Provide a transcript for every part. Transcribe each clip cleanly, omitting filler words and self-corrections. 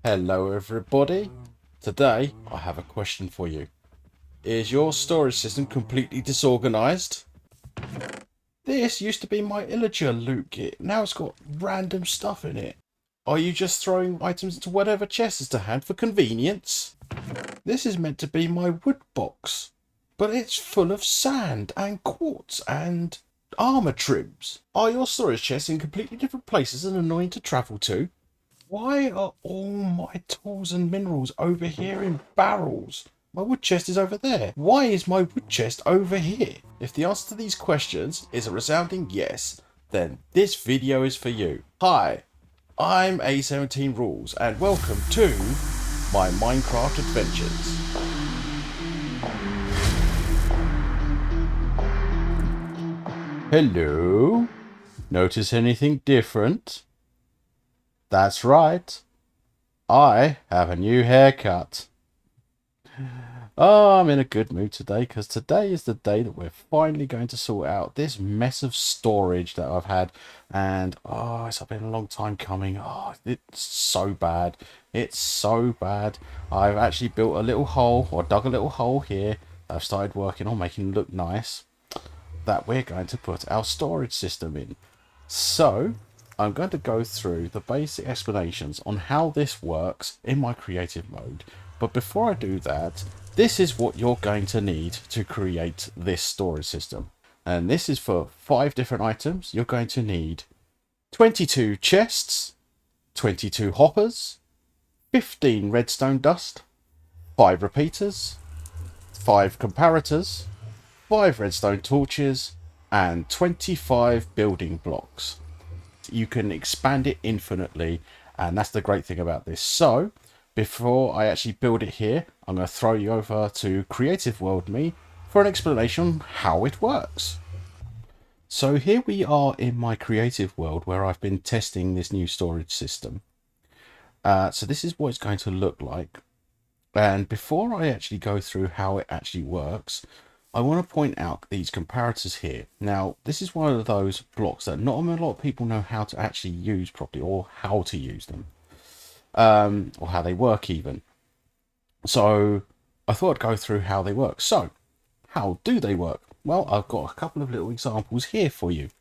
Hello everybody. Today I have a question for you. Is your storage system completely disorganized? This used to be my Illager loot kit. Now it's got random stuff in it. Are you just throwing items into whatever chest is to hand for convenience? This is meant to be my wood box, but it's full of sand and quartz and armor trims. Are your storage chests in completely different places and annoying to travel to? Why are all my tools and minerals over here in barrels? My wood chest is over there. Why is my wood chest over here? If the answer to these questions is a resounding yes, then this video is for you. Hi, I'm A17 Rules and welcome to my Minecraft adventures. Hello? Notice anything different? That's right. I have a new haircut. Oh, I'm in a good mood today because today is the day that we're finally going to sort out this mess of storage that I've had. And oh, it's been a long time coming. Oh, it's so bad. It's so bad. I've actually built a little hole, or dug a little hole here. I've started working on making it look nice, that we're going to put our storage system in. So I'm going to go through the basic explanations on how this works in my creative mode. But before I do that, this is what you're going to need to create this storage system. And this is for 5 different items. You're going to need 22 chests, 22 hoppers, 15 redstone dust, 5 repeaters, 5 comparators, 5 redstone torches, and 25 building blocks. You can expand it infinitely, and that's the great thing about this. So before I actually build it here, I'm going to throw you over to Creative World Me for an explanation on how it works. So here we are in my creative world where I've been testing this new storage system. So this is what it's going to look like. And before I actually go through how it actually works, I want to point out these comparators here. Now, this is one of those blocks that not a lot of people know how to actually use properly, or how to use them, or how they work even. So I thought I'd go through how they work. So how do they work? Well, I've got a couple of little examples here for you.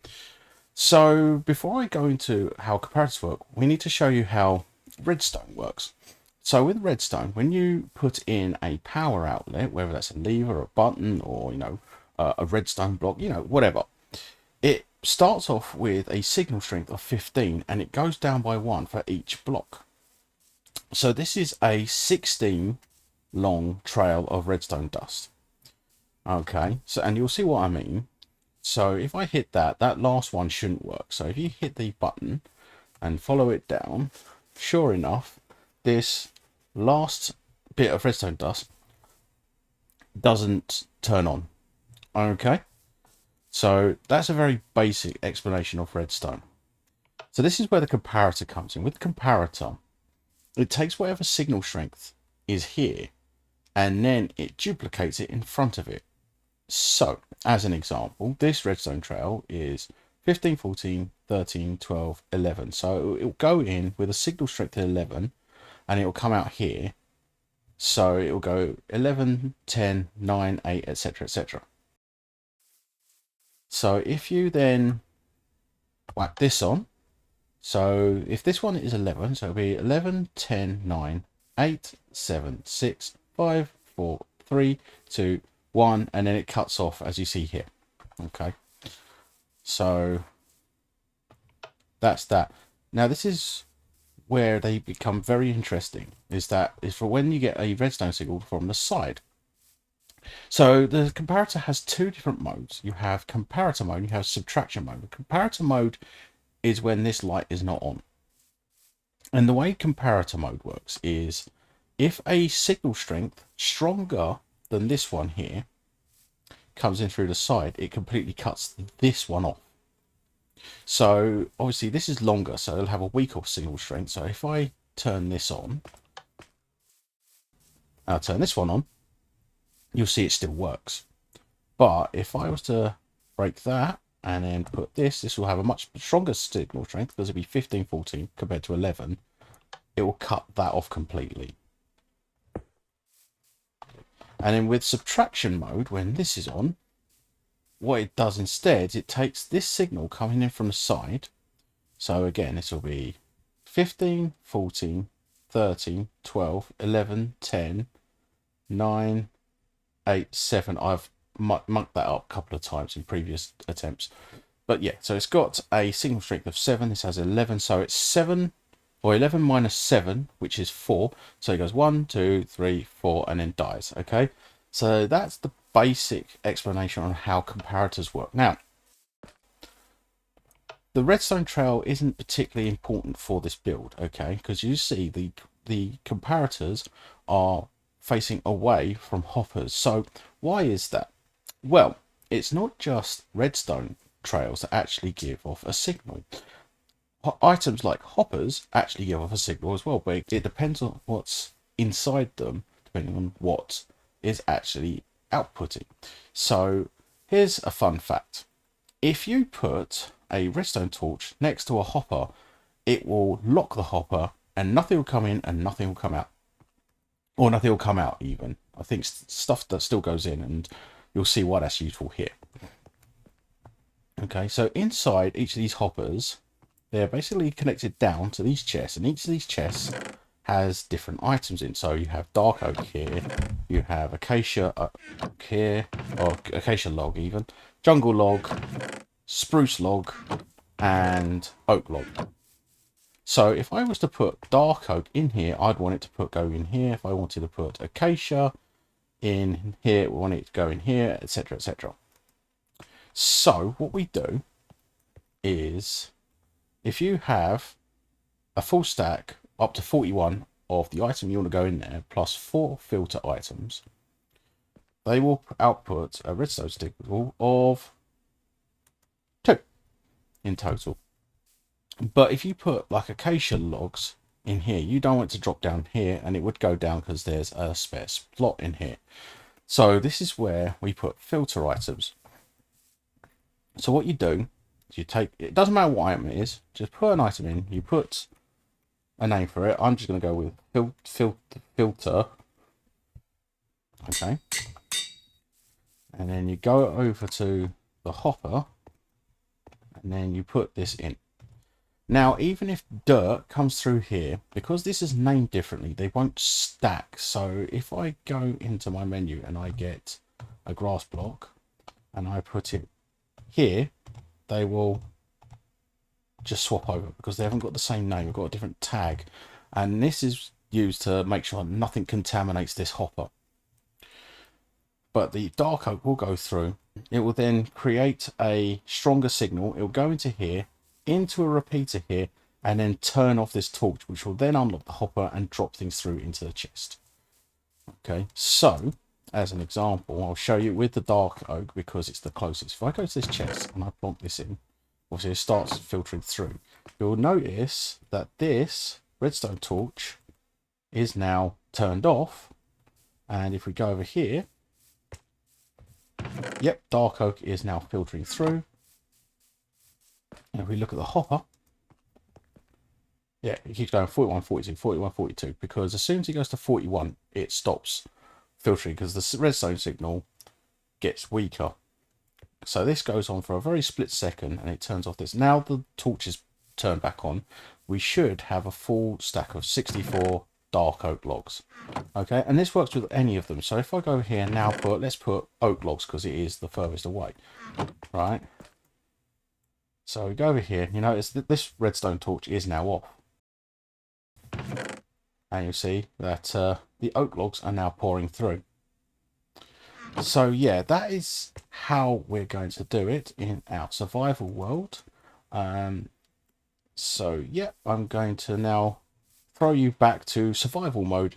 So before I go into how comparators work, we need to show you how redstone works. So with redstone, when you put in a power outlet, whether that's a lever, a button, or a redstone block, whatever, it starts off with a signal strength of 15 and it goes down by 1 for each block. So this is a 16 long trail of redstone dust. Okay, so and you'll see what I mean. So if I hit that last one shouldn't work. So if you hit the button and follow it down, sure enough, this last bit of redstone dust doesn't turn on. Okay, so that's a very basic explanation of redstone. So this is where the comparator comes in. With the comparator, it takes whatever signal strength is here and then it duplicates it in front of it. So as an example, this redstone trail is 15, 14, 13, 12, 11. So it'll go in with a signal strength of 11 and it will come out here. So it will go 11, 10, 9, 8, etc, etc. So if you then whack this on, so if this one is 11, so it'll be 11, 10, 9, 8, 7, 6, 5, 4, 3, 2, 1, and then it cuts off as you see here. Okay, so that's that. Now this is where they become very interesting, is for when you get a redstone signal from the side. So the comparator has 2 different modes. You have comparator mode and you have subtraction mode. The comparator mode is when this light is not on. And the way comparator mode works is if a signal strength stronger than this one here comes in through the side, it completely cuts this one off. So obviously this is longer, so it'll have a weaker signal strength. So if I turn this on, I'll turn this one on, you'll see it still works. But if I was to break that and then put this will have a much stronger signal strength because it'll be 15, 14 compared to 11. it will cut that off completely. And then with subtraction mode, when this is on, what it does instead, it takes this signal coming in from the side. So again, this will be 15, 14, 13, 12, 11, 10, 9, 8, 7. I've mucked that up a couple of times in previous attempts. But yeah, so it's got a signal strength of 7. This has 11, so it's 7, or 11 minus 7, which is 4. So it goes 1, 2, 3, 4, and then dies. Okay, so that's the basic explanation on how comparators work. Now, the redstone trail isn't particularly important for this build, okay, because you see the comparators are facing away from hoppers. So why is that? Well, it's not just redstone trails that actually give off a signal. Items like hoppers actually give off a signal as well, but it depends on what's inside them, depending on what is actually outputting. So here's a fun fact. If you put a redstone torch next to a hopper, it will lock the hopper and nothing will come in and nothing will come out. Or nothing will come out even. I think stuff that still goes in, and you'll see why that's useful here. Okay, so inside each of these hoppers, they're basically connected down to these chests, and each of these chests has different items in. So you have dark oak here, you have acacia oak here, or acacia log even, jungle log, spruce log, and oak log. So if I was to put dark oak in here, I'd want it to go in here. If I wanted to put acacia in here, we want it to go in here, etc, etc. So what we do is, if you have a full stack up to 41 of the item you want to go in there, plus 4 filter items, they will output a redstone signal of 2 in total. But if you put like acacia logs in here, you don't want it to drop down here, and it would go down because there's a spare slot in here. So this is where we put filter items. So what you do is you take, it doesn't matter what item it is, just put an item in, you put a name for it. I'm just going to go with filter. Okay. And then you go over to the hopper, and then you put this in. Now, even if dirt comes through here, because this is named differently, they won't stack. So if I go into my menu and I get a grass block and I put it here, they will just swap over because they haven't got the same name. We've got a different tag. And this is used to make sure nothing contaminates this hopper. But the dark oak will go through. It will then create a stronger signal. It will go into here, into a repeater here, and then turn off this torch, which will then unlock the hopper and drop things through into the chest. Okay, so as an example, I'll show you with the dark oak because it's the closest. If I go to this chest and I plonk this in, obviously it starts filtering through. You'll notice that this redstone torch is now turned off, and if we go over here, yep, dark oak is now filtering through. And if we look at the hopper, yeah, it keeps going 41, 42, 41, 42, because as soon as it goes to 41, it stops filtering because the redstone signal gets weaker. So this goes on for a very split second and it turns off this. Now the torch is turned back on, we should have a full stack of 64 dark oak logs. Okay, and this works with any of them. So if I go here now, let's put oak logs because it is the furthest away, right? So we go over here, you notice that this redstone torch is now off. And you'll see that the oak logs are now pouring through. So yeah, that is how we're going to do it in our survival world. So yeah, I'm going to now throw you back to survival mode,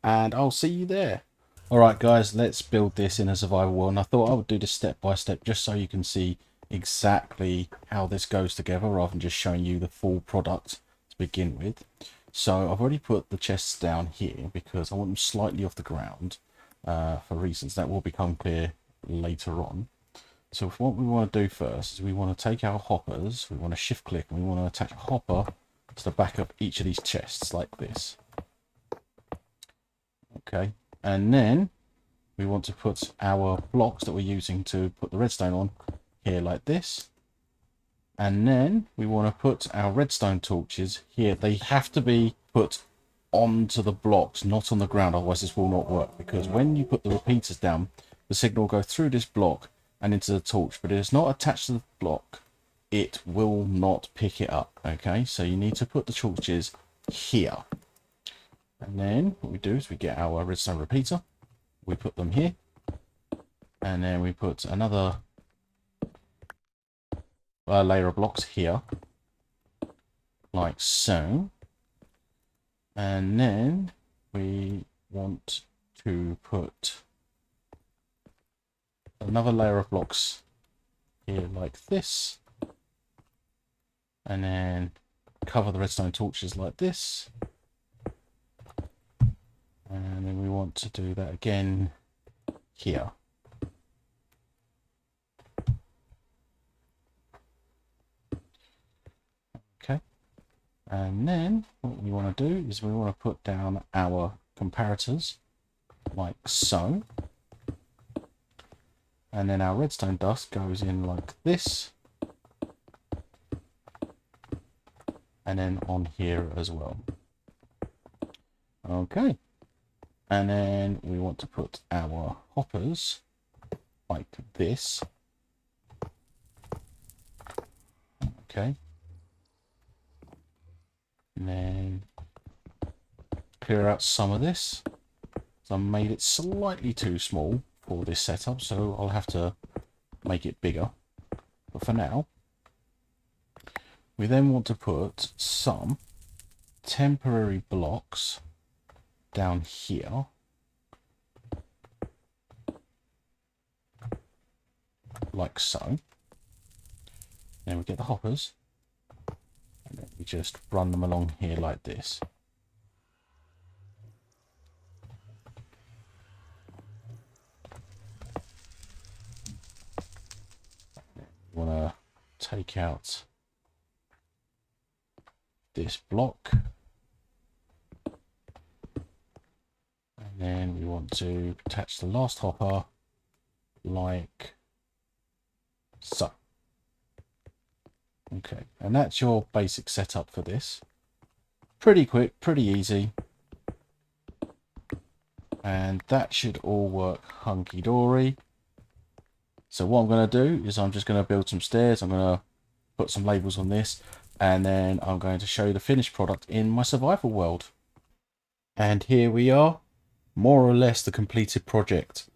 and I'll see you there. Alright guys, let's build this in a survival world. And I thought I would do this step by step just so you can see exactly how this goes together rather than just showing you the full product to begin with. So I've already put the chests down here because I want them slightly off the ground for reasons that will become clear later on. So what we want to do first is we want to take our hoppers, we want to shift click and we want to attach a hopper to the back of each of these chests like this. Okay, and then we want to put our blocks that we're using to put the redstone on here like this. And then we want to put our redstone torches here. They have to be put onto the blocks, not on the ground, otherwise this will not work, because when you put the repeaters down, the signal will go through this block and into the torch, but if it's not attached to the block, it will not pick it up. Okay, so you need to put the torches here, and then what we do is we get our redstone repeater, we put them here, and then we put another layer of blocks here like so. And then we want to put another layer of blocks here like this. And then cover the redstone torches like this. And then we want to do that again here. Okay. And then what we want to do is we want to put down our comparators like so. And then our redstone dust goes in like this. And then on here as well. Okay. And then we want to put our hoppers like this. Okay. And then clear out some of this. So I made it slightly too small for this setup, so I'll have to make it bigger. But for now, we then want to put some temporary blocks down here. Like so. Then we get the hoppers. And then we just run them along here like this. We want to take out this block. And then we want to attach the last hopper like so. Okay, and that's your basic setup for this. Pretty quick, pretty easy. And that should all work hunky-dory. So what I'm going to do is I'm just going to build some stairs. I'm going to put some labels on this. And then I'm going to show you the finished product in my survival world. And here we are. More or less the completed project.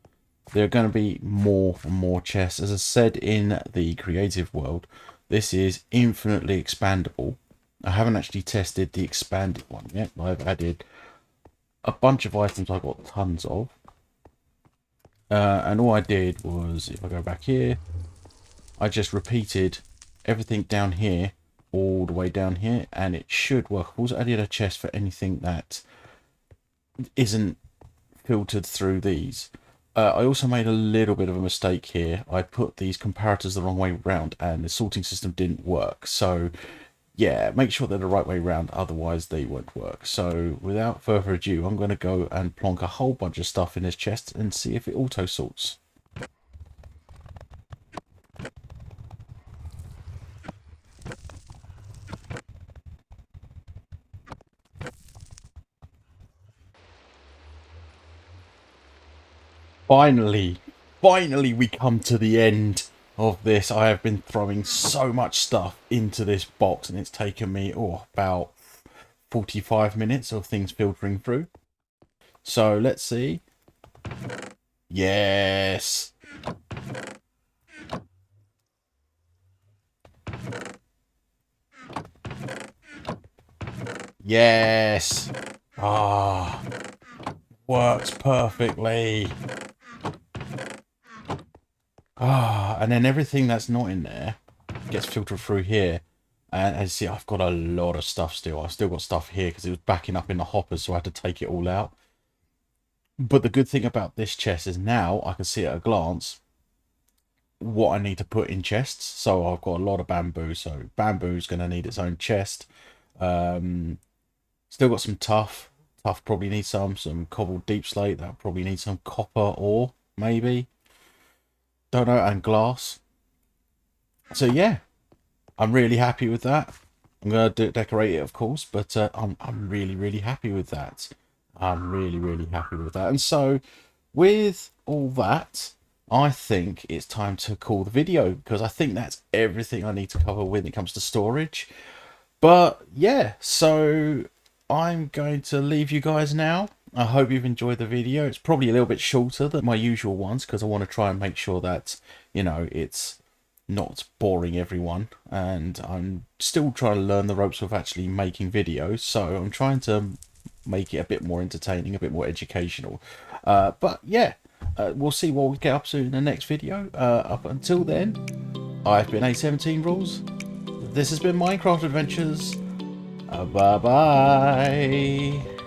There are going to be more and more chests. As I said in the creative world, this is infinitely expandable. I haven't actually tested the expanded one yet. I've added a bunch of items I got tons of. And all I did was, if I go back here, I just repeated everything down here, all the way down here, and it should work. I've also added a chest for anything that isn't filtered through these. I also made a little bit of a mistake here. I put these comparators the wrong way round and the sorting system didn't work. So yeah, make sure they're the right way round, otherwise they won't work. So without further ado, I'm going to go and plonk a whole bunch of stuff in this chest and see if it auto sorts. Finally we come to the end of this. I have been throwing so much stuff into this box and it's taken me about 45 minutes of things filtering through. So let's see. Yes. Yes. Ah, works perfectly. Ah, and then everything that's not in there gets filtered through here. And as you see, I've got a lot of stuff still. I've still got stuff here because it was backing up in the hoppers, so I had to take it all out. But the good thing about this chest is now I can see at a glance what I need to put in chests. So I've got a lot of bamboo, so bamboo's going to need its own chest. Still got some tough. Tough probably needs some cobbled deep slate. That probably needs some copper ore, maybe. Don't know, and glass. So yeah, I'm really happy with that. I'm gonna decorate it, of course, but I'm really happy with that. I'm really happy with that. And so, with all that, I think it's time to call the video, because I think that's everything I need to cover when it comes to storage. But yeah, so I'm going to leave you guys now. I hope you've enjoyed the video. It's probably a little bit shorter than my usual ones, because I want to try and make sure that, you know, it's not boring everyone. And I'm still trying to learn the ropes of actually making videos. So I'm trying to make it a bit more entertaining, a bit more educational. But yeah, we'll see what we get up to in the next video. Up until then, I've been A17 Rules. This has been Minecraft Adventures. Bye bye.